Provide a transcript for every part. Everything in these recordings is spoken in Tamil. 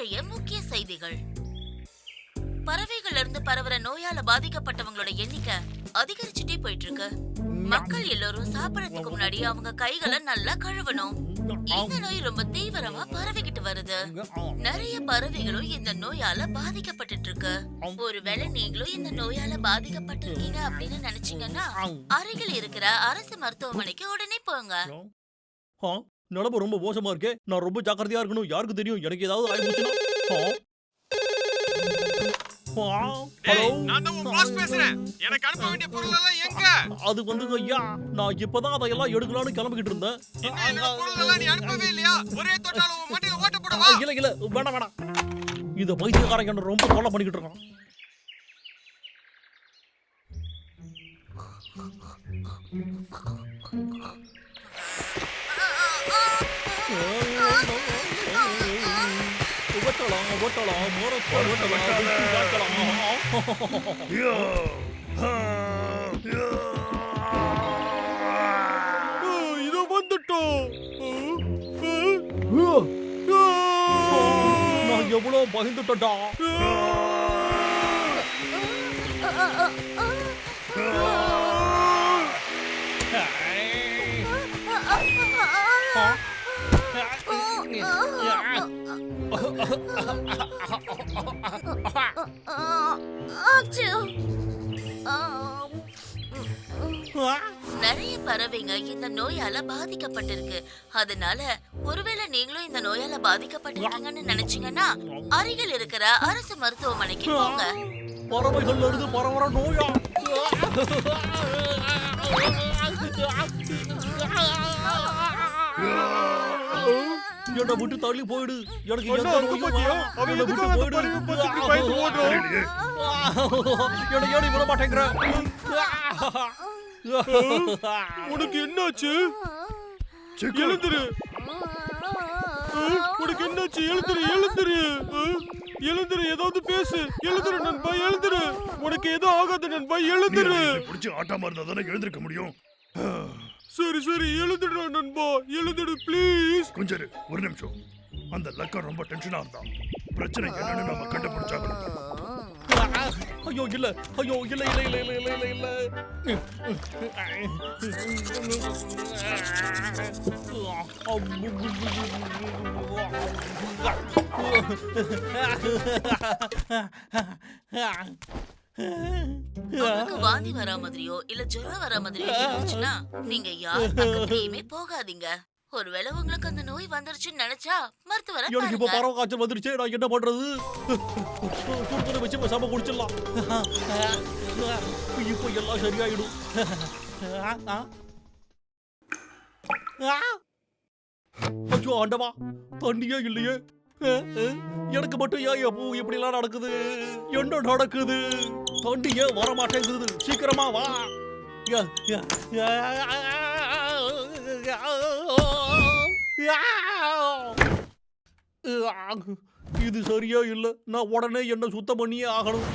இன்றைய முக்கிய செய்திகள். பறவைகள் இருந்து பரவுற நோயால பாதிக்கப்பட்டவங்களோட எண்ணிக்கை அதிகரிச்சுட்டே போயிட்டு இருக்கு. மக்கள் எல்லாரும் சாப்பிடறதுக்கு முன்னாடி அவங்க கைகளை நல்லா கழுவணும். இந்த நோய் ரொம்ப தீவிரமா பரவிக்கிட்டு வருது. நிறைய பறவைகளும் இந்த நோயால பாதிக்கப்பட்டு இருக்கு. ஒருவேளை நீங்களும் இந்த நோயால பாதிக்கப்பட்டிருக்கீங்க அப்படின்னு நினைச்சீங்கன்னா அருகில் இருக்கிற அரசு மருத்துவமனைக்கு உடனே போங்க. நிலம ரொம்ப மோசமா இருக்கே. நான் ரொம்ப ஜாக்கிரதையா இருக்கணும். யாருக்கு தெரியும் எனக்கு ஏதாவது ஆயிடுச்சுன்னா? அது வந்து ஐயா, நான் இப்பதான் அதையெல்லாம் எடுக்கலாம்னு கிளம்பிக்கிட்டு இருந்தேன். இல்ல இல்ல வேணாம் வேணாம். இந்த பைத்தியக்காரன் என்ன ரொம்ப தொல்லை பண்ணிக்கிட்டு இருக்கான். இது வந்துட்டோம். நான் எவ்வளவு பயந்துட்டா. நிறைய பறவைங்க இந்த நோயால பாதிக்கப்பட்டிருக்கு. அதனால ஒருவேளை நீங்களும் இந்த நோயால பாதிக்கப்பட்டிருக்கீங்கன்னு நினைச்சீங்கன்னா அருகில் இருக்கிற அரசு மருத்துவமனைக்கு போங்க. பறவைகள்ல இருந்து பரவற நோயா? என்ன விட்டு தள்ளி போயிடு. எனக்கு எந்த நோயும் அவனை விட்டு போயிடு. என்ன ஏடி விட மாட்டேங்கிற? உனக்கு என்னாச்சு? எழுந்துரு. உனக்கு என்னாச்சு? எழுந்துரு எழுந்துரு எழுந்துரு. ஏதாவது பேசு. எழுந்துரு நண்பா எழுந்துரு. உனக்கு ஏதோ ஆகாது நண்பா எழுந்துரு. புடிச்சு ஆட்டாம இருந்தா தானே எழுந்திருக்க முடியும். சரி சரி எழுந்துடுறா நண்பா எழுந்துடு ப்ளீஸ். கொஞ்சம் இரு, ஒரு நிமிஷம். அந்த லக்கர் ரொம்ப டென்ஷனா இருந்தான். பிரச்சனை என்னன்னு நாம கண்டுபிடிச்சாகணும். ஐயோ இல்ல ஐயோ இல்ல இல்ல இல்ல இல்ல இல்ல இல்ல இல்ல. உங்களுக்கு வாந்தி வர மாதிரியோ இல்ல ஜுரம் வர மாதிரியோ இருந்துச்சுன்னா நீங்க யார் பக்கத்துலயுமே போகாதீங்க. ஒருவேளை உங்களுக்கு அந்த நோய் வந்துருச்சுன்னு நினைச்சா மருத்துவரை எனக்கு இப்ப பறவை காய்ச்சல் வந்துருச்சு. நான் என்ன பண்றது? சுடுதண்ணி வச்சு சம குடிச்சிடலாம். இப்ப எல்லாம் சரியாயிடும். ஐயோ ஆண்டவா, தண்ணியே இல்லையே. எனக்கு மட்டும் ஏன் எப்போ இப்படி எல்லாம் நடக்குது? என்ன நடக்குது? தண்ணியே வர மாட்டேங்குது. சீக்கிரமா வா. இது சரியா இல்ல. நான் உடனே என்ன சுத்தம் பண்ணியே ஆகணும்.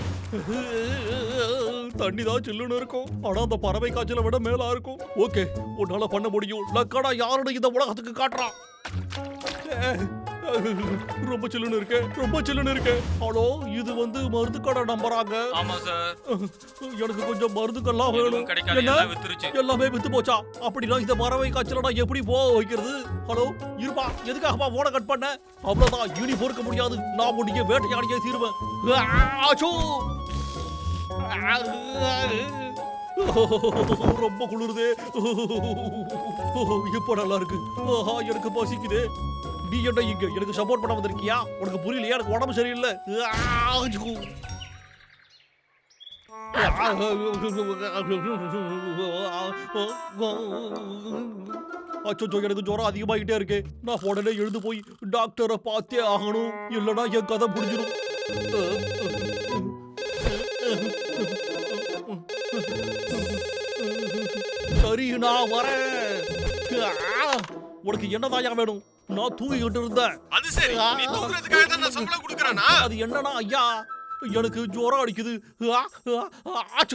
தண்ணி தான் சில்லுன்னு இருக்கும். ஆனா அந்த பறவை காய்ச்சலை விட மேலா இருக்கும். ஓகே, உன்னால பண்ண முடியும். லக்கடா யாரோட இந்த உலகத்துக்கு காட்டுறான். ரொம்ப சில்லுன்னு இருக்கு, ரொம்ப சில்லுன்னு இருக்கு. ஹலோ, இது வந்து மருந்து கடை நம்புறாங்க. ஆமா சார். எனக்கு கொஞ்சம் மருந்துக்கெல்லாம் வேணும். எல்லாமே வித்து போச்சா? அப்படின்னா இந்த பறவை காய்ச்சல நான் எப்படி போக வைக்கிறது? ஹலோ இருப்பா, எதுக்காகப்பா போன கட் பண்ண? அவ்வளவுதான், இனி பொறுக்க முடியாது. நான் முடிய வேட்டையாடியே தீருவேன். ரொம்ப குளிருதே. இப்ப நல்லா இருக்கு. எனக்கு பசிக்குது. நீ என்ன இங்க எனக்கு சப்போர்ட் பண்ண வந்திருக்கியா? உனக்கு புரியலையா? எனக்கு உடம்பு சரியில்லை. அச்சோ, எனக்கு ஜுரம் அதிகமாகிட்டே இருக்கு. நான் உடனே எழுந்து போய் டாக்டரை பார்த்தே ஆகணும். இல்லைன்னா என் கதை புரிஞ்சிடும். சரி, நான் வரேன். உனக்கு என்னதாயா வேணும்? நான் தூங்கிட்டு இருந்தேன். அது சரி, நீ தூங்குறதுக்காக தான் நான் சம்பளம் கொடுக்கறேனா? அது என்னன்னா ஐயா, எனக்கு ஜுரம் அடிக்குது.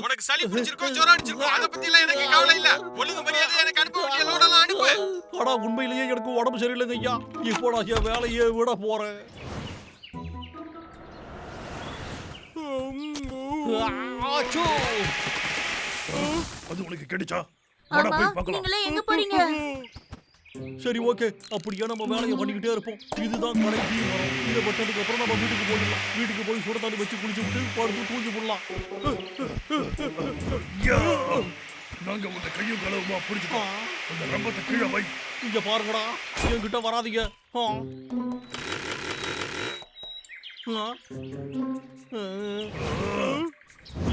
உனக்கு சளி பிடிச்சிருக்கோ ஜுரம் அடிச்சிருக்கோ அத பத்தி எல்லாம் எனக்கு கவலை இல்ல. ஒழுங்கு மரியாதை எனக்கு அனுப்ப வேண்டிய லோடெல்லாம் அனுப்பு. ஆனா உண்மையிலேயே எனக்கு உடம்பு சரியில்லைங்க ஐயா. இப்போ நான் என் வேலையை விட போறேன். ஆச்சு. அது உனக்கு கிடைச்சா? வாடா ஆமா, போய் பார்க்கலாம். நீங்களே எங்க போறீங்க? சரி ஓகே, அப்படியே நம்ம வேலையை பண்ணிக்கிட்டே இருப்போம். இதுதான் கடைசி மரம். இதை வெட்டதுக்கு அப்புறம் நம்ம வீட்டுக்கு போயிடலாம். வீட்டுக்கு போய் சுட தண்ணி வச்சு குளிச்சு விட்டு படுத்து தூங்கி போடலாம். ஐயா! நாங்க உன்னை கையும் களவுமா பிடிச்சிட்டோம். அந்த ரம்பத்தை கீழே வை. இங்க பாருங்கடா, என்கிட்ட வராதீங்க.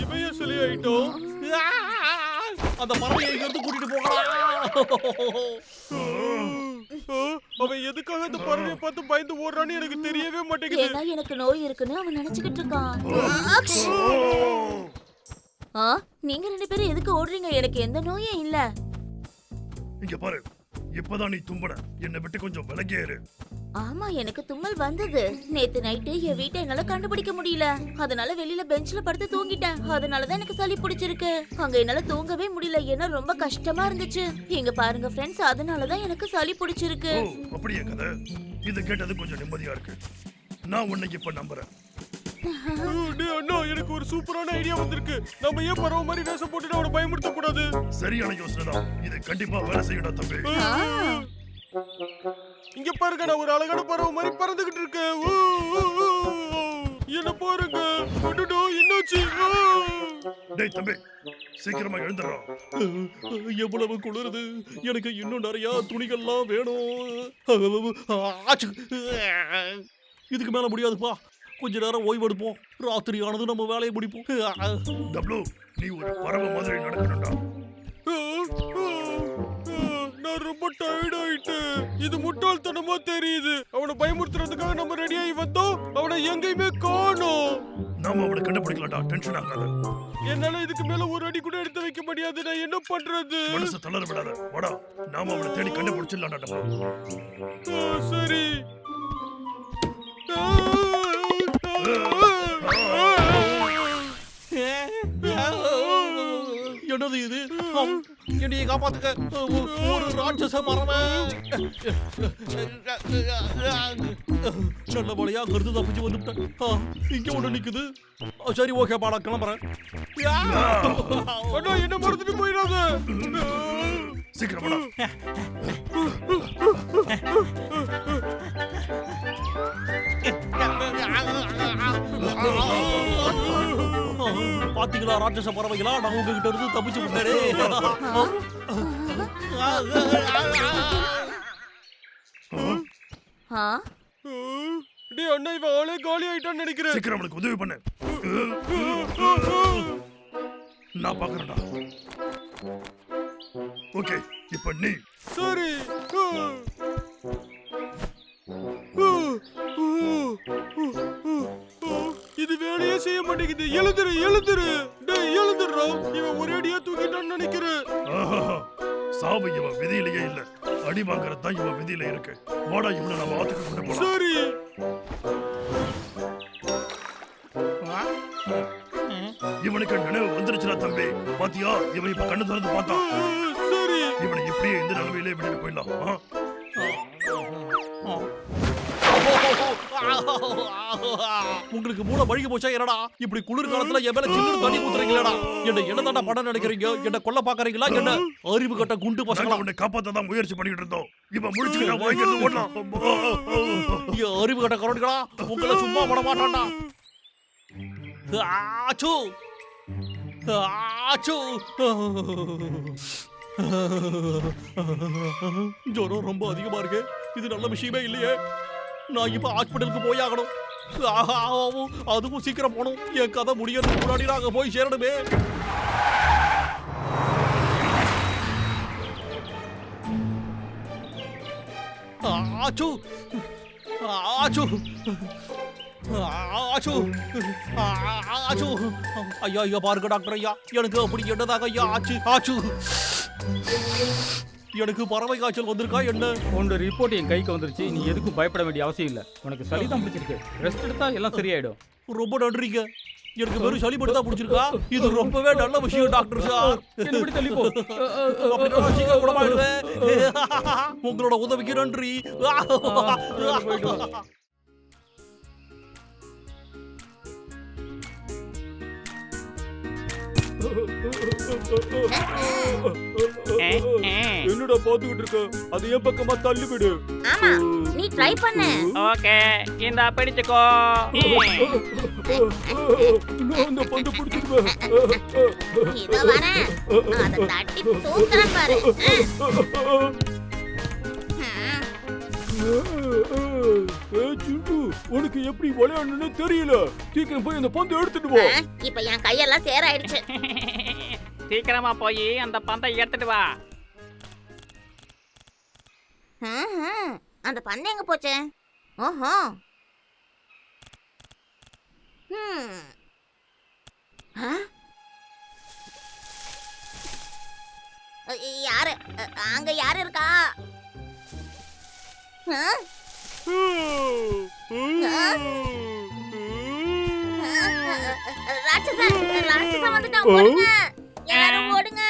இவைய சிலை ஆயிட்டோம். அந்த பறவையை இங்க இருந்து கூட்டிட்டு போகலாம். அவன் எதுக்காக அந்த பறவையை பார்த்து பயந்து ஓடுறான்னு எனக்கு தெரியவே மாட்டேங்குது. ஏன்னா எனக்கு நோய் இருக்குன்னு அவன் நினைச்சுக்கிட்டு இருக்கான். நீங்க 2 பேரும் எதுக்கு ஓடுறீங்க? எனக்கு எந்த நோயும் இல்ல. இங்க பாரு, இப்பதான் நீ தும்பன. என்னை விட்டு கொஞ்சம் விலகியே இரு. ஆமா, எனக்கு தும்மல் வந்தது. நேத்து நைட்டு என் வீட்டை என்னால கண்டுபிடிக்க முடியல. அதனால வெளியில பெஞ்ச்ல படுத்து தூங்கிட்டேன். அதனாலதான் எனக்கு சளி பிடிச்சிருக்கு. அங்க என்னால தூங்கவே முடியல, ஏன்னா ரொம்ப கஷ்டமா இருந்துச்சு. இங்க பாருங்க ஃப்ரெண்ட்ஸ், அதனாலதான் எனக்கு சளி பிடிச்சிருக்கு. ஓ, அப்படியே கதை. இது கேட்டது கொஞ்சம் நிம்மதியா இருக்கு. நான் உன்னை இப்ப நம்புறேன். டேய் அண்ணா, எனக்கு ஒரு சூப்பரான ஐடியா வந்திருக்கு. நம்ம ஏன் பறவை மாதிரி வேஷம் போட்டுட்டு அவனை பயமுறுத்த கூடாது? சரியான யோசனை தான். இது கண்டிப்பா வேலை செய்யணும் தம்பி. இங்க பாருங்க, நான் ஒரு அழகான பறவை மாதிரி பறந்துகிட்டு இருக்கேன். என்ன பாருங்க. அடடா, என்னாச்சு? டேய் தம்பி, சீக்கிரமா எழுந்துடா. எவ்வளவு குளிருது. எனக்கு இன்னும் நிறைய துணிகள்லாம் வேணும். ஆச்சு. இதுக்கு மேல முடியாதுப்பா. கொஞ்ச நேரம் ஓய்வு எடுப்போம். ராத்திரி ஆனது நம்ம வேலையை முடிப்போம். டப்ளு, நீ ஒரு பறவை மாதிரி நடக்கணும்டா. நான் ரொம்ப டயர்ட் ஆயிட்டேன். இது முட்டாள்தனமா தெரியுது. அவனை பயமுறுத்துறதுக்காக நம்ம ரெடியாகி வந்தோம். அவனை எங்கேயுமே காணோம். நாம அவனை கண்டுபிடிக்கலாம்டா. டென்ஷன் ஆகாத. என்னால இதுக்கு மேல ஒரு அடி கூட எடுத்து வைக்க முடியாது. நான் என்ன பண்றது? மனசு தளர விடாத. வாடா, நாம அவனை தேடி கண்டுபிடிச்சிடலாம்டா டப்ளு. சரி. என்னது இது? என்னைய காப்பாத்துக்க. ஒரு ராட்சச பறவை. நல்ல வழியா கருத்து தப்பிச்சு வந்துட்டேன். இங்க ஒண்ணு நிக்குது. சரி ஓகே பாடா, கிளம்புறேன். அண்ணா, என்ன மறந்துட்டு போயிடாத. சீக்கிரம் வாடா. பாத்தீங்களா ராட்சச பறவைகளா, நான் உங்ககிட்ட இருந்து தப்பிச்சு விட்டாரு. டேய் அண்ணா, இவன் ஆளே காலி ஆயிட்டான்னு நினைக்கிறேன். சீக்கிரம் அவனுக்கு உதவி பண்ணு. நான் பாக்குறேன்டா. ஓகே, இப்ப நீ. சரி. இது வேலையே செய்ய மாட்டேங்குது. எழுதுரு எழுதுரு. டேய் எழுதுறா. இவன் ஒரே அடியா தூக்கிட்டான்னு நினைக்கிறேன். சாவு இவன் விதியிலேயே இல்ல. அடி வாங்குறது தான் இவன் விதியில இருக்கு. வாடா, இவனை நம்ம ஆத்துக்கு கொண்டு போலாம். சரி. இவனுக்கு நினைவு வந்துருச்சுடா தம்பி. பாத்தியா, இவன் இப்ப கண்ணு திறந்து பார்த்தான். சரி. இவனை இப்படியே இந்த நிலைமையிலே விட்டுட்டு போயிடலாம். உங்களுக்கு மூளை வழிக போச்சா என்னடா? இப்படி குளிர் காலத்துல என் மேல சில்லுன்னு தண்ணி ஊத்துறீங்களா? என்ன தாண்டா படம் நினைக்கிறீங்க? என்ன கொல்ல பாக்குறீங்களா? என்ன அறிவு கட்ட குண்டு பசங்களா? உன்னை காப்பாத்த தான் முயற்சி பண்ணிட்டு இருந்தோம். இவன் முடிச்சுக்கிட்டா வாங்கிட்டு ஓடலாம். அறிவு கட்ட கரடிகளா, உங்களை சும்மா விட மாட்டான்டா. ஆச்சு ஆச்சு. ஜுரம் ரொம்ப அதிகமா இருக்கு. இது நல்ல விஷயமே இல்லையே. நான் இப்ப ஹாஸ்பிட்டலுக்கு போய் ஆகணும். அதுவும் சீக்கிரம் போகணும். என் கதை முடியறதுக்கு முன்னாடி நாங்க போய் சேரணுமே. ஆச்சு ஆச்சு ஆச்சு ஆச்சு. ஐயா ஐயா பாருங்க டாக்டர் ஐயா, எனக்கு அப்படி என்னதாக ஐயா ஆச்சு ஆச்சு. எனக்கு பறவை காய்ச்சல் வந்திருக்கா என்ன? உன்னோட ரிப்போர்ட் என் கைக்கு வந்துருச்சு. நீ எதுக்கும் பயப்பட வேண்டிய அவசியம் இல்லை. உனக்கு சளி தான் பிடிச்சிருக்கு. ரெஸ்ட் எடுத்தா எல்லாம் சரியாயிடும். ரொம்ப நன்றிங்க. எனக்கு வெறும் சளி மட்டும் தான் பிடிச்சிருக்கா? இது ரொம்பவே நல்ல விஷயம் டாக்டர் சார். எப்படி தள்ளி போ. சீக்கிரம் குணமாயிடுவேன். உங்களோட உதவிக்கு நன்றி. என்னடா பாத்துக்கிட்டு இருக்க? அது என் பக்கமா தள்ளி விடு. ஆமா, நீ ட்ரை பண்ணு. ஓகே, இந்த பிடிச்சுக்கோ. நான் அந்த பந்து பிடிச்சிருவேன். இதோ வரேன். அத தட்டி தூக்குறேன் பாரு. சிண்டு, உனக்கு எப்படி விளையாடணும்னு தெரியல. சீக்கிரம் போய் அந்த பந்து எடுத்துட்டு போ. இப்ப என் கையெல்லாம் சேராயிடுச்சு. சீக்கிரமா போய் அந்த பந்தை எடுத்துட்டு வா. அந்த பந்து எங்க போச்சு? ஓஹோ. யாரு அங்க யாரு இருக்கா? ராட்சசன் வந்துட்டான், ஓடுங்க எல்லாரும் ஓடுங்க.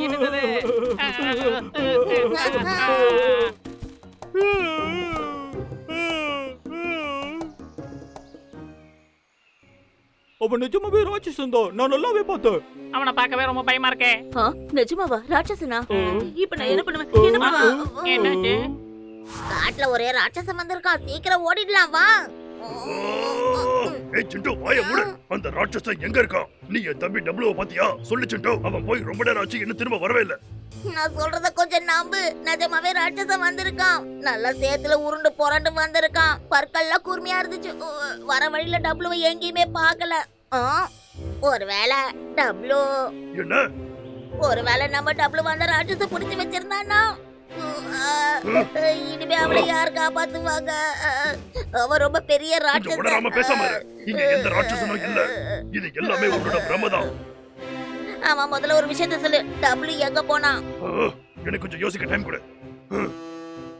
இருக்குது. அவன் நிஜமாவே ராட்சசன் தான். நான் நல்லாவே பார்த்தேன். அவனை பார்க்கவே ரொம்ப பயமா இருக்கே. நிஜமாவா? ராட்சசனா? இப்ப நான் என்ன பண்ணுவேன்? என்ன பண்ணுவேன்? என்னாச்சு? காட்டுல ஒரே ராட்சசன் வந்திருக்கான். சீக்கிரம் ஓடிடலாம் வா. ஏய் சிண்டு, வாயை மூடு. அந்த ராட்சசன் எங்க இருக்கான்? நீ என் தம்பி டபுள்யூ பாத்தியா? சொல்லு சிண்டு. அவன் போய் ரொம்ப நேரம் ஆச்சு, இன்னும் திரும்ப வரவே இல்ல. நான் சொல்றத கொஞ்சம் நம்பு. நிஜமாவே ராட்சசன் வந்திருக்கான். நல்ல சேத்துல உருண்டு புரண்டு வந்திருக்கான். பற்கள்லாம் கூர்மையா இருந்துச்சு. வர வழியில டபுள்யூ எங்கேயுமே பார்க்கல. ஒருவேளை டபுள்யூ என்ன? ஒருவேளை நம்ம டபுள்யூ வந்த ராட்சச புடிச்சு வச்சிருந்தானா? இனிமே அவளை யார் காப்பாத்துவாங்க? அவ ரொம்ப பெரிய கொஞ்சம் உணராம பேசாம இரு. இங்க எந்த ராட்சசனும் இல்ல. இது எல்லாமே உன்னோட பிரமதான். ஆமா, முதல்ல ஒரு விஷயத்தை சொல்லு. டபுள்யூ எங்க போனா? எனக்கு கொஞ்சம் யோசிக்க டைம் கொடு.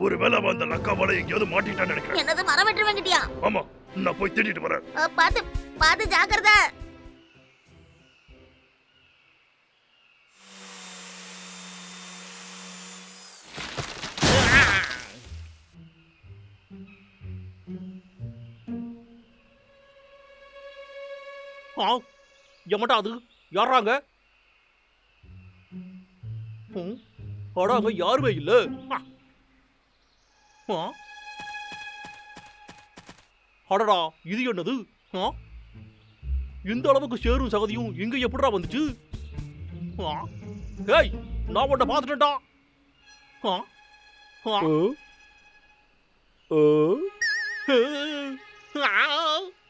ஒருவேளை அவன் அந்த லக்காவால எங்கேயாவது மாட்டிட்டான்னு நினைக்கிறேன். என்னது, மரம் வெட்டு வாங்கிட்டியா? ஆமா, நான் போய் தேடிட்டு வரேன். பாத்து பாத்து ஜாக்கிரதை. எமட்டா அது யாராங்க? அங்க யாருமே இல்ல. அடடா, இது என்னது? இந்த அளவுக்கு சேரும் சகதியும் இங்க எப்படிடா வந்துச்சு? ஏய், நான் உன்னை பார்த்துட்டேன்டா.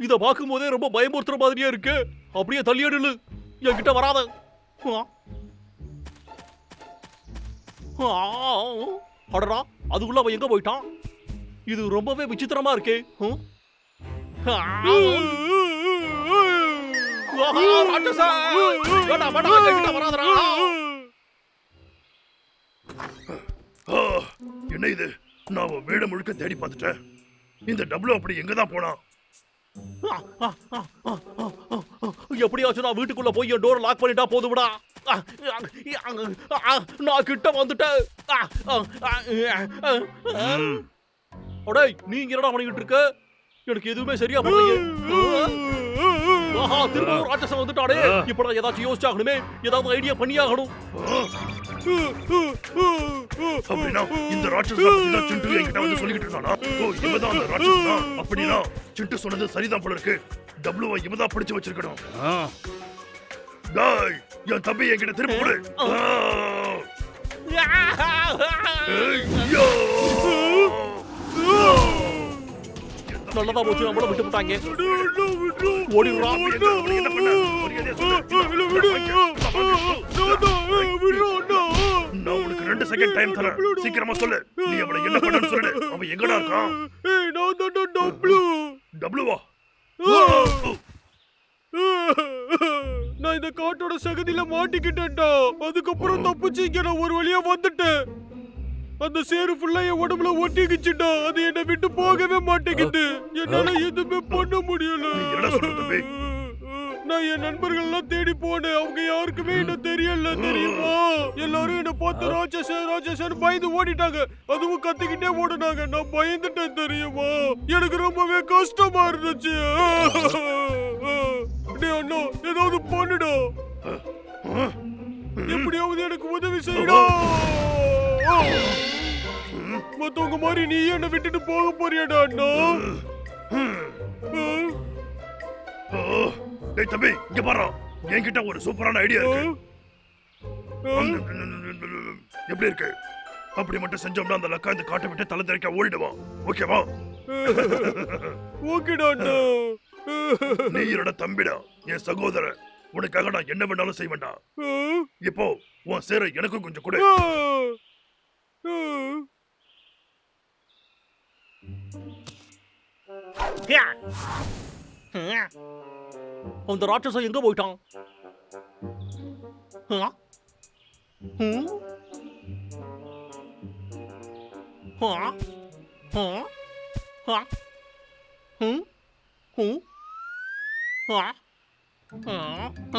இத பார்க்கும் போதே ரொம்ப பயமுறுத்துற மாதிரியா இருக்கு. அப்படியே தள்ளியாடு, என்கிட்ட வராத. அடடா, அதுக்குள்ள அவன் எங்க போயிட்டான்? இது ரொம்பவே விசித்திரமா இருக்கே. என்ன இது? நான் வீடு முழுக்க தேடி பார்த்துட்டேன். இந்த டபுள்யூ அப்படி எங்கதான் போனான்? எப்படியாச்சும் நான் வீட்டுக்குள்ள போய் என் டோர் லாக் பண்ணிட்டா போதும்டா. நான் கிட்ட வந்துட்டேன். அடே, நீங்க என்னடா பண்ணிக்கிட்டு இருக்க? எனக்கு எதுவுமே சரியா பண்ணலையே. திரும்ப ஒரு ராட்சசன் வந்துட்டானே. இப்ப நான் ஏதாச்சும் யோசிச்சாகணுமே. ஏதாவது ஐடியா பண்ணியாகணும். அப்படின்னா இந்த ராட்சசன் சிண்டு என்கிட்ட வந்து சொல்லிக்கிட்டு இருந்தானா? ஓ, இவதான் அந்த ராட்சசனா? அப்படின்னா சிண்டு சொன்னது சரிதான் போல இருக்கு. டபுள்யூ இவதான் பிடிச்சு வச்சிருக்கணும். டேய், என் தம்பி என்கிட்ட திரும்ப கொடு. நல்லதா போச்சு, நம்மள விட்டு போட்டாங்க. ஓடிடுறா. என்ன பண்ண? நான் உனக்கு 2 செகண்ட் டைம் தரேன். சீக்கிரமா சொல்லு. நீ அவளை என்ன பண்ணன்னு சொல்லு. அவன் எங்கடா இருக்கான்? நான் தான் டபுள்யூ. டபுள்யூவா? நான் இந்த காட்டோட சகதியில மாட்டிக்கிட்டேன்டா. அதுக்கப்புறம் தப்பிச்சு இங்க நான் ஒரு வழியா வந்துட்டேன். அந்த சேரு ஃபுல்லா என் உடம்புல ஒட்டிக்கிச்சுடா. அது என்னை விட்டு போகவே மாட்டேங்குது. என்னால எதுவுமே பண்ண முடியல. நீ என்ன சொல்ற தம்பி? நான் என் நண்பர்கள் எல்லாம் தேடி போனேன். அவங்க யாருக்குமே என்ன தெரியல தெரியுமா? எல்லாரும் என்ன பார்த்து ராட்சசன் பயந்து ஓடிட்டாங்க. அதுவும் கத்திக்கிட்டே ஓடினாங்க. நான் பயந்துட்டேன் தெரியுமா? எனக்கு ரொம்பவே கஷ்டமா இருந்துச்சு. டேய் அண்ணா, ஏதாவது பண்ணுடா. எப்படியாவது எனக்கு உதவி செய்யடா. மத்தவங்க மாதிரி நீ என்ன விட்டுட்டு போக போறியாடா அண்ணா? டேய் தம்பி, இங்க பாரு. என்கிட்ட ஒரு சூப்பரான ஐடியா இருக்கு. எப்படி இருக்கு? அப்படி மட்டும் செஞ்சோம்னா அந்த லக்கா இந்த காட்டை விட்டு தலை தெறிக்க ஓடிடுவான். ஓகேவா? ஓகேடா அண்ணா. நீ என்னோட தம்பிடா, என் சகோதரன். உனக்காக நான் என்ன வேணாலும் செய்வேன்டா. இப்போ உன் சேர எனக்கும் கொஞ்சம் கொடு. அந்த ராட்சசன் எங்க போயிட்டான்? ஆ? ம்? ஆ? ஆ? ஆ? ம்? ம்? ஆ? ஆ?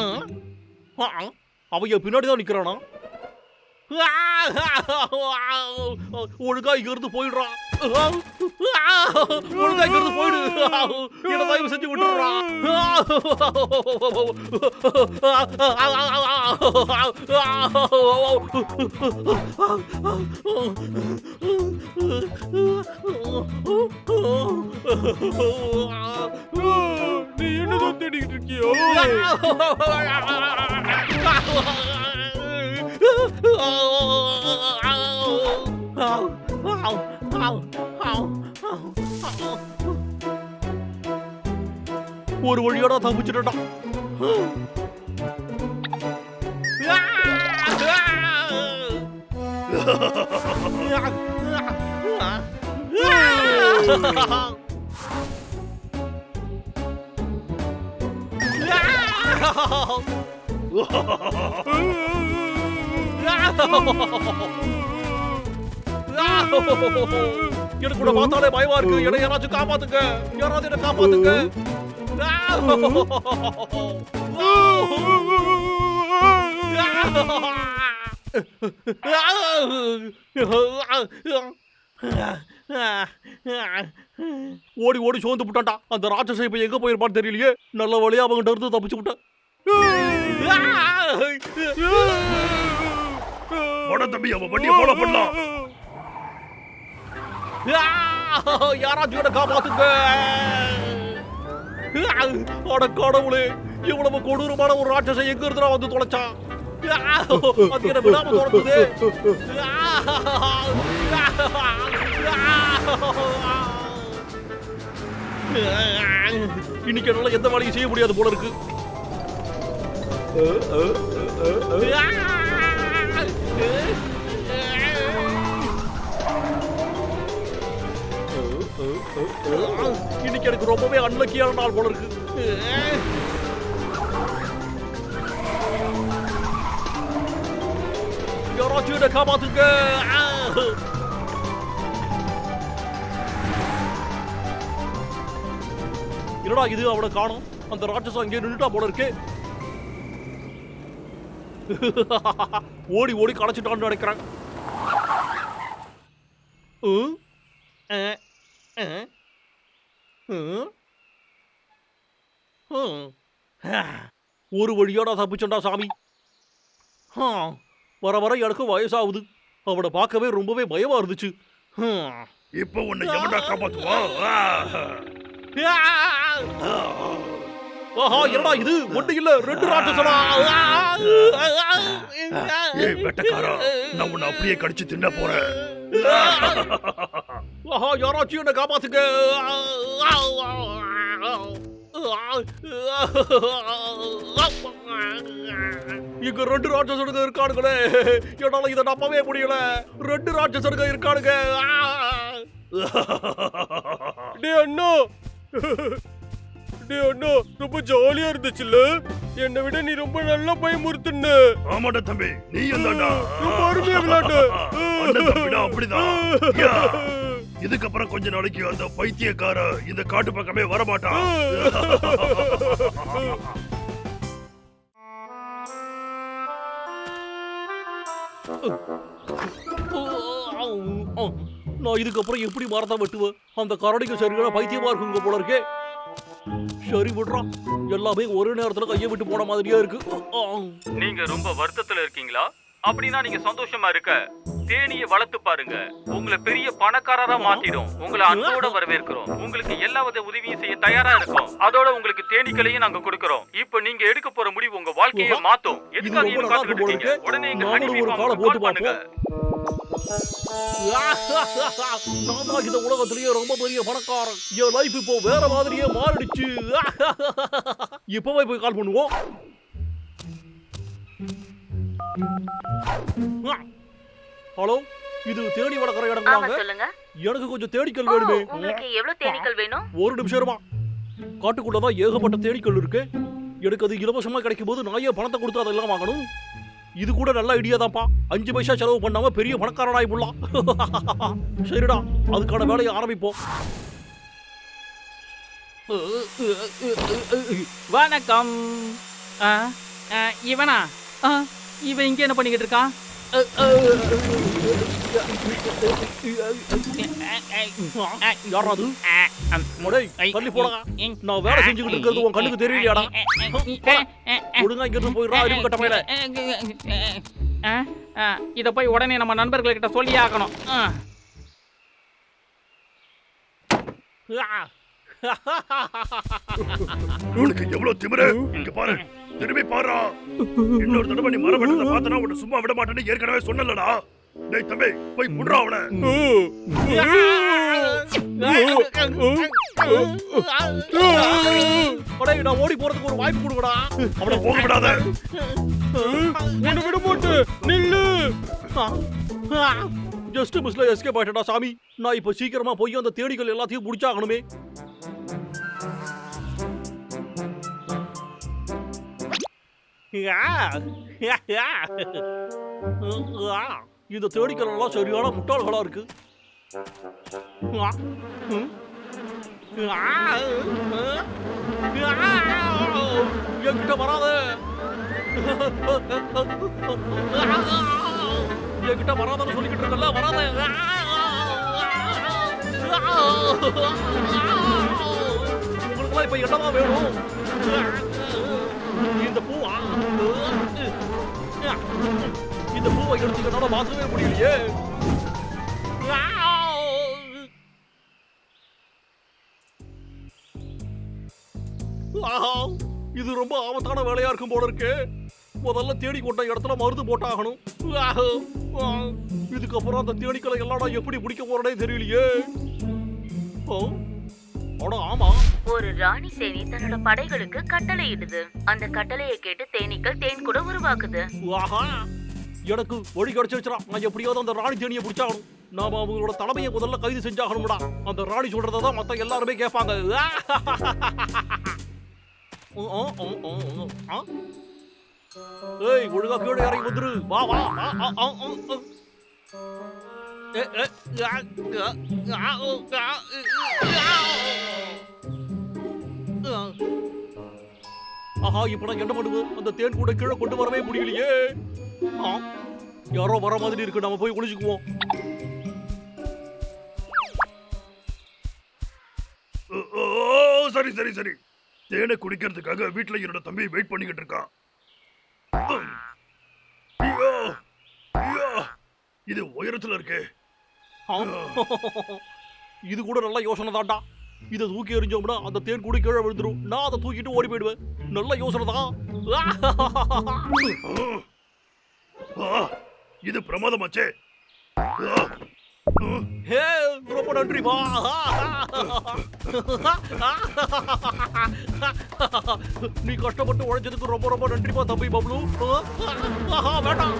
ஆ? ஆ? அவன் என் பின்னாடி தான் நிக்கிறானா? ஒழுங்கா இங்க இருந்து போயிடுறான். ஒழுங்கா இங்க இருந்து போயிடு. என்ன தயவு செஞ்சு விட்டுறான். நீ என்னதான் தேடிக்கிட்டு இருக்கியோ? ஒரு வழியோட தப்பிச்சுட்டா. எனக்கு கூட பார்த்தாலே பயமா இருக்கு. என்ன யாராச்சும் காப்பாத்துங்க. யாராவது என்ன காப்பாத்துங்க. ஓடி ஓடி சோர்ந்து விட்டான்டா. அந்த ராட்சசன் இப்ப எங்க போயிருப்பான்னு தெரியலையே. நல்ல வழியா அவங்கிட்ட இருந்து தப்பிச்சு விட்டான். தம்பி, அவன் வண்டியை ஃபாலோ பண்ணலாம். யாராச்சும் என்ன காப்பாத்துங்க. அட கடவுளே, இவ்வளவு கொடூரமான ஒரு ராட்சசன் எங்க இருந்தா வந்து தொலைச்சான். அது என்ன விடாம தொலைச்சது. இன்னைக்கு என்னால எந்த வேலையும் செய்ய முடியாது போல இருக்கு. இன்னைக்கு எனக்கு ரொம்பவே அன்லக்கியான நாள் போல இருக்கு. யாராச்சும் என்ன காப்பாத்துங்க. என்னடா இது, அவனை காணோம். அந்த ராட்சசம் அங்கே நின்னுட்டா போல இருக்கு. ஓடி ஓடி களைச்சிட்டான்னு நினைக்கிறேன். ஒரு வழியோட தப்பிச்சண்டா சாமி. வர வர எனக்கு வயசாகுது. அவனை பார்க்கவே ரொம்பவே பயமா இருந்துச்சு. இப்போ உன்னை எவன்டா காப்பாத்துவா? ஆஹா, என்னடா இது? ஒண்ணு இல்ல, ரெண்டு ராட்சசனா. ஏய் வெட்டக்காரா, நான் உன்னை அப்படியே கடிச்சு தின்ன போறேன். ஆஹா, யாராச்சும் என்ன காப்பாத்துங்க. இங்க ரெண்டு ராட்சசனுங்க இருக்கானுங்களே. என்னால இதை நம்பவே முடியல. ரெண்டு ராட்சசனுங்க இருக்கானுங்க. டேய் அண்ணா, டேய் அண்ணா, ரொம்ப ஜாலியா இருந்துச்சுல்ல? என்னை விட நீ ரொம்ப நல்லா பயமுறுத்துன. ஆமாடா தம்பி, நீ என்னடா ரொம்ப அருமையா விளையாட்டு. அண்ணன் தம்பிடா, அப்படிதான். இதுக்கப்புறம் கொஞ்ச நாளைக்கு அந்த பைத்தியக்கார இந்த காட்டு பக்கமே வரமாட்டான். நான் இதுக்கப்புறம் எப்படி மரத்தை வெட்டுவேன்? அந்த கரடிக்கு சரியான பைத்தியமா இருக்குங்க போல இருக்கே. சரி விடுறான், எல்லாமே ஒரே நேரத்துல கையை விட்டு போன மாதிரியா இருக்கு. நீங்க ரொம்ப வருத்தத்துல இருக்கீங்களா? அப்படின்னா நீங்க சந்தோஷமா இருக்க தேனியை வளர்த்து பாருங்க. உங்களை பெரிய பணக்காரரா மாத்திடும். உங்களை அன்போட வரவேற்கிறோம். உங்களுக்கு எல்லா வித உதவியும் செய்ய தயாரா இருக்கும். அதோட உங்களுக்கு தேனீக்களையும் நாங்க கொடுக்கறோம். இப்போ நீங்க எடுக்க போற முடிவு உங்க வாழ்க்கையை மாத்தும். எதுக்காக இன்னும் காத்துக்கிட்டு இருக்கீங்க? உடனே எங்க நானும் ஒரு காலை போட்டு பார்ப்போம். நான் தான் இந்த உலகத்திலேயே ரொம்ப பெரிய பணக்காரன். என் லைஃப் இப்போ வேற மாதிரியே மாறிடுச்சு. இப்பவே போய் கால் பண்ணுவோம். ஹலோ, இது தேடி வளர்க்குற ஆமா இடங்களாங்க? சொல்லுங்க. எனக்கு கொஞ்சம் தேனீக்கள் வேணுமே. உங்களுக்கு எவ்வளவு தேனீக்கள் வேணும்? ஒரு நிமிஷம் இருமா. காட்டுக்குள்ளதான் ஏகப்பட்ட தேனீக்கள் இருக்கு. எனக்கு அது இலவசமா கிடைக்கும் போது நான் ஏன் பணத்தை கொடுத்து அதெல்லாம் வாங்கணும்? இது கூட நல்ல ஐடியா தான்ப்பா. 5 பைசா செலவு பண்ணாம பெரிய பணக்காரனாய் போடலாம். சரிடா, அதுக்கான வேலையை ஆரம்பிப்போம். வணக்கம். இவனா? இவன் இங்க என்ன பண்ணிக்கிட்டு இருக்கான்? யாரா அது? மொடேய், தள்ளி போடா. நான் வேலை செஞ்சுக்கிட்டு இருக்கிறது உன் கண்ணுக்கு தெரியலையாடா? ஒழுங்கா இங்கிருந்து போயிடுறா, அறிவு கட்ட மேல. இத போய் உடனே நம்ம நண்பர்கள்கிட்ட சொல்லியே ஆகணும். உனக்கு எவ்வளவு திமிரு? இங்க பாரு, திரும்பி பாருடா. இன்னொரு தடவை நீ மரம் வெட்டத பார்த்தனா உன்னை சும்மா விட மாட்டேன்னு ஏற்கனவே சொன்னலடா. டேய் தம்பி, போய் புடுறா அவனை. மொடேய், நான் ஓடி போறதுக்கு ஒரு வாய்ப்பு கொடுங்கடா. அவனை போக விடாத. உன்னை விட மாட்டேன், நில்லு. ஜஸ்ட் மிஸ்ல எஸ்கேப் ஆயிட்டடா சாமி. நான் இப்ப சீக்கிரமா போய் அந்த தேடிகள் எல்லாத்தையும் முடிச்சாகணுமே. இந்த தேடிகள் எல்லாம் சரியான முட்டாள்களா இருக்கு. என்கிட்ட வராத, என்கிட்ட வராதன்னு சொல்லிக்கிட்டு இருக்கல, வராத. உங்களுக்குலாம் இப்ப என்னதான் வேணும்? இந்த பூவா? இந்த பூவை எடுத்து என்னால மாற்றவே முடியலையே. இது ரொம்ப ஆபத்தான வேலையா இருக்கும் போல இருக்கு. முதல்ல தேடி கொண்ட இடத்துல மருந்து போட்டாகணும். இதுக்கப்புறம் அந்த தேனீக்களை எல்லாம் நான் எப்படி பிடிக்க போறேனே தெரியலையே. ஆமா, ஒரு ராணி தேனி தன்னோட படைகளுக்கு கட்டளை இடுது. அந்த கட்டளையை கேட்டு தேனீக்கள் தேன் கூட உருவாக்குது. எனக்கு வழி கிடைச்சிருச்சா. நான் எப்படியாவது அந்த ராணி தேனியை பிடிச்சாகணும். நாம அவங்களோட தலைமையை முதல்ல கைது செஞ்சாகணும்டா. அந்த ராணி சொல்றதான் மத்த எல்லாருமே கேட்பாங்க. ஏய், ஒழுங்கா கீழே இறங்கி வந்துரு. வா வா. ஆஹா, இப்ப நான் என்ன பண்ணுவேன்? அந்த தேன் கூட கீழே கொண்டு வரவே முடியலையே. யாரோ வர மாதிரி இருக்கு, நம்ம போய் ஒளிச்சுக்குவோம். சரி சரி சரி, தேனை குடிக்கிறதுக்காக வீட்டுல என்னோட தம்பி வெயிட் பண்ணிக்கிட்டு இருக்கான். ஐயோ, ஐயோ, இது உயரத்துல இருக்கு. இது கூட நல்ல யோசனை தான்டா. இதை தூக்கி எறிஞ்சோம்னா அந்த தேன் கூட கீழே விழுந்துரும். நான் அதை தூக்கிட்டு ஓடி போயிடுவேன். நல்ல யோசனை தான். இது பிரமாதமாச்சே. ஹே, ரொம்ப நன்றி பா. நீ கஷ்டப்பட்டு உழைச்சதுக்கு ரொம்ப ரொம்ப நன்றிப்பா தம்பி பப்ளு. வேண்டாம்,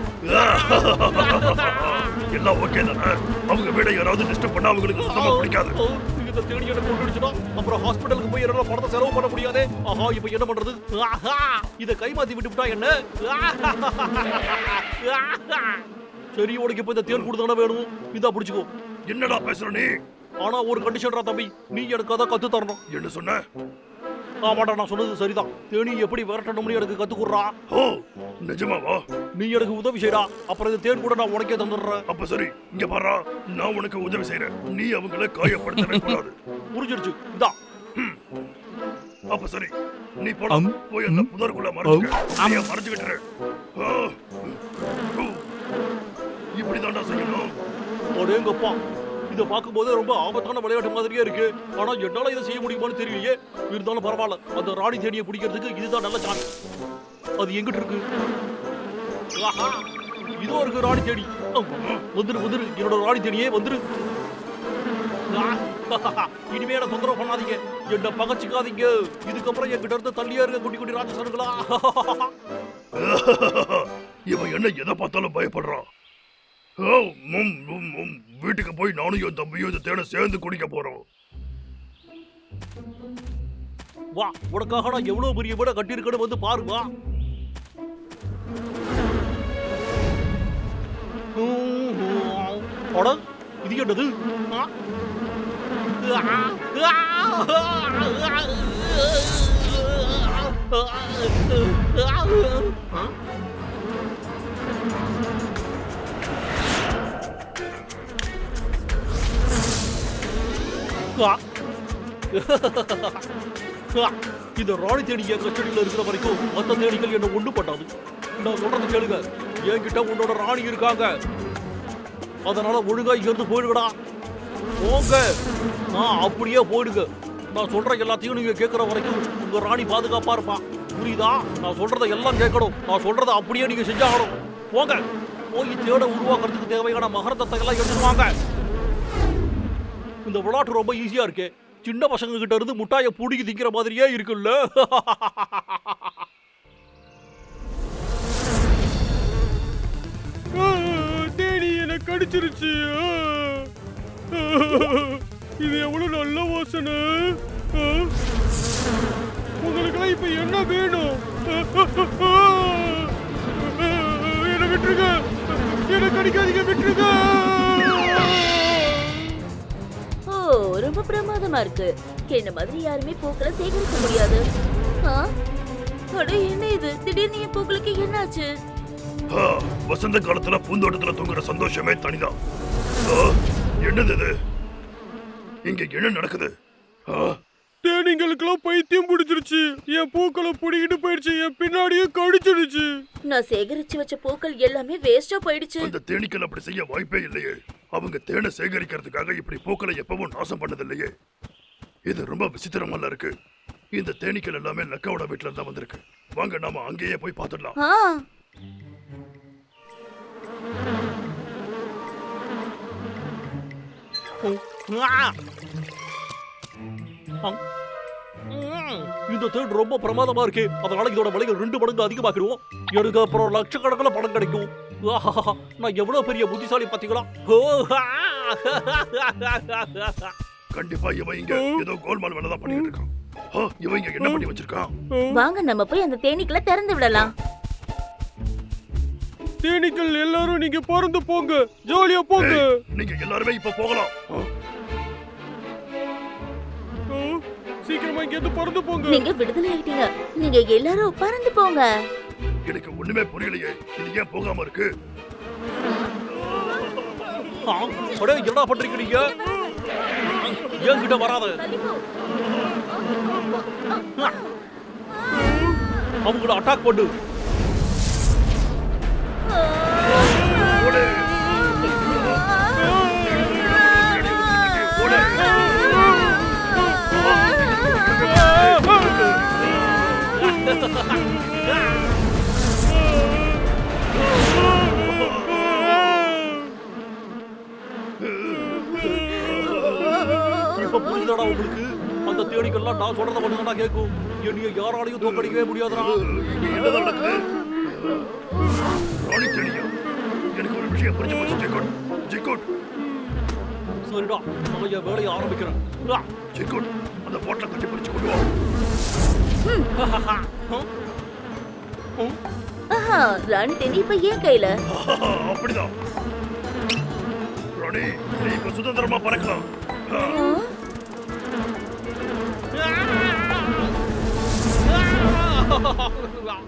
எல்லாம் ஓகே தானே? அவங்க வீட யாராவது டிஸ்டர்ப் பண்ணா அவங்களுக்கு சுத்தமா பிடிக்காது. இந்த தேடி எனக்கு கொண்டுடுச்சுனா அப்புறம் ஹாஸ்பிடலுக்கு போய் என்னால பணத்தை செலவு பண்ண முடியாதே. ஆஹா, இப்ப என்ன பண்றது? இதை கைமாத்தி விட்டுவிட்டா என்ன? சரி, உனக்கு இப்ப இந்த தேன் கொடுத்தானே வேணும். இதா பிடிச்சுக்கோ. என்னடா பேசுற நீ? ஆனா ஒரு கண்டிஷன்டா தம்பி, நீ எனக்கு அதை கத்து தரணும். என்ன சொன்ன? ஆமாடா நான் சொன்னது சரிதான். தேனி எப்படி விரட்டணும்னு எனக்கு கத்துக்குறா. ஓ நிஜமாவா? நீ எனக்கு உதவி செய்யடா, அப்புறம் இந்த தேன் கூட நான் உனக்கே தந்துடுறேன். அப்ப சரி, இங்க பாரா, நான் உனக்கு உதவி செய்யறேன். நீ அவங்கள காயப்படுத்தவே கூடாது. புரிஞ்சிருச்சு. இந்தா. அப்ப சரி, நீ போய் அந்த புதருக்குள்ள மறைஞ்சுக்கிட்டு இப்படிதான்டா செய்யணும். அடேங்கப்பா, இதை பார்க்கும்போது ரொம்ப ஆபத்தான விளையாட்டு மாதிரியே இருக்கு. ஆனா என்னால இதை செய்ய முடியுமான்னு தெரியலையே. இருந்தாலும் பரவாயில்ல, அந்த ராணி தேனியை பிடிக்கிறதுக்கு இதுதான் நல்ல சான்ஸ். அது எங்கிட்டு இருக்கு? ஆஹா, இதோ இருக்கு ராணி தேனி. வந்துரு வந்துரு, என்னோட ராணி தேனியே வந்துரு. இனிமே என்ன தொந்தரவு பண்ணாதீங்க, என்ன பகச்சிக்காதீங்க. இதுக்கப்புறம் என்கிட்ட இருந்து தள்ளியா இருக்க குட்டி குட்டி ராட்சசனுங்களா. இவன் என்ன எதை பார்த்தாலும் பயப்படுறான். வீட்டுக்கு போய் நானும் என் தம்பியும் இந்த தேனை சேர்ந்து குடிக்க போறோம். வா, உனக்காக நான் எவ்வளவு பெரிய வீட கட்டியிருக்கேன்னு வந்து பாரு. வா. அட, இது என்னது? இந்த ராணி தேனி என் கஸ்டடியில் இருக்கிற வரைக்கும் மற்ற தேனிகள் என்ன ஒண்ணு பண்ணாது. நான் சொல்றது கேளுங்க, என்கிட்ட உன்னோட ராணி இருக்காங்க. அதனால ஒழுங்கா இங்க இருந்து போயிடுங்கடா. போங்க, அப்படியே போயிடுங்க. நான் சொல்ற எல்லாத்தையும் நீங்க கேட்கிற வரைக்கும் உங்க ராணி பாதுகாப்பா இருப்பா. புரியுதா? நான் சொல்றதை எல்லாம் கேட்கணும். நான் சொல்றதை அப்படியே நீங்க செஞ்சாகணும். போங்க, போய் தேட உருவாக்குறதுக்கு தேவையான மகரந்தத்தை எல்லாம் எடுத்துருவாங்க. இந்த விளையாட்டு ரொம்ப ஈஸியா இருக்கு. சின்ன பசங்க கிட்ட இருந்து முட்டாயை புடிக்கி திங்கிற மாதிரியே இருக்குல்ல. தேனி என்ன கடிச்சிருச்சு. இது எவ்வளவு நல்ல வாசனை. உங்களுக்கெல்லாம் இப்ப என்ன வேணும்? என்ன விட்டுருங்க, என்ன கடிக்காதீங்க, விட்டுருங்க. ரொம்ப பிரமாதமா இருக்கு. என்ன மாதிரி யாருமே பூக்களை சேகரிக்க முடியாது. என்ன இது, திடீர்னு என் பூக்களுக்கு என்னாச்சு? வசந்த காலத்துல பூந்தோட்டத்துல தூங்குற சந்தோஷமே தனிதான். என்னது இது? இங்க என்ன நடக்குது? தேனீங்களுக்கெல்லாம் பைத்தியம் பிடிச்சிருச்சு. என் பூக்களை பிடிக்கிட்டு போயிடுச்சு, என் பின்னாடியே கடிச்சிடுச்சு. நான் சேகரிச்சு வச்ச பூக்கள் எல்லாமே வேஸ்டா போயிடுச்சு. அந்த தேனீக்கள் அப்படி செய்ய வாய்ப்பே இல்லையே. அவங்க தேனை சேகரிக்கிறதுக்காக இப்படி பூக்களை எப்பவும் நாசம் பண்ணது இல்லையே. இது ரொம்ப விசித்திரமா இருக்கு. இந்த தேனீக்கள் எல்லாமே லக்காவோட வீட்டுல இருந்தா வந்திருக்கு. வாங்க நாம அங்கேயே போய் பார்த்துடலாம். இந்த தேன் ரொம்ப பிரமாதமா இருக்கு. அதனால இதோட விலைகள் 2 மடங்கு அதிகமாக்கிடுவோம். எனக்கு அப்புறம் லட்சக்கணக்கில் பணம் கிடைக்கும். நான் எவ்வளவு பெரிய புத்திசாலி பாத்தீங்களா? கண்டிப்பா இவன் இங்க ஏதோ கோல்மால் வேலை தான் பண்ணிட்டு இருக்கான். இவன் இங்க என்ன பண்ணி வச்சிருக்கான்? வாங்க நம்ம போய் அந்த தேனீக்களை திறந்து விடலாம். தேனீக்கள் எல்லாரும் நீங்க பறந்து போங்க, ஜாலியா போங்க. நீங்க எல்லாருமே இப்ப போகலாம். சீக்கிரமா இங்க பறந்து போங்க. நீங்க விடுதலை ஆயிட்டீங்க. நீங்க எல்லாரும் பறந்து போங்க. எனக்கு ஒண்ணுமே புரியலையே, இது ஏன் போகாம இருக்கு? என்ன பண்றீங்க நீங்க? என்கிட்ட வராத. அவங்கள அட்டாக் பண்ணு. இப்ப புரியுதாடா உங்களுக்கு? அந்த தேனீக்கள்லாம் நான் சொல்றத மட்டும்தான்டா கேட்கும். என்னைய யாராலையும் தோக்கடிக்கவே முடியாதுடா. என்னதான் நடக்குது? ராணி தேனியா? எனக்கு ஒரு விஷயம் புரிஞ்சு போச்சு. ஜெகோட், ஜெகோட். சரிடா, நான் என் வேலையை ஆரம்பிக்கிறேன். ஜெகோட், அந்த பாட்டில கட்டி பிடிச்சு கொண்டு வா. ராணி தேனி இப்ப ஏன் கையில? அப்படிதான். ராணி, நீ இப்ப சுதந்திரமா பறக்கலாம். ஆ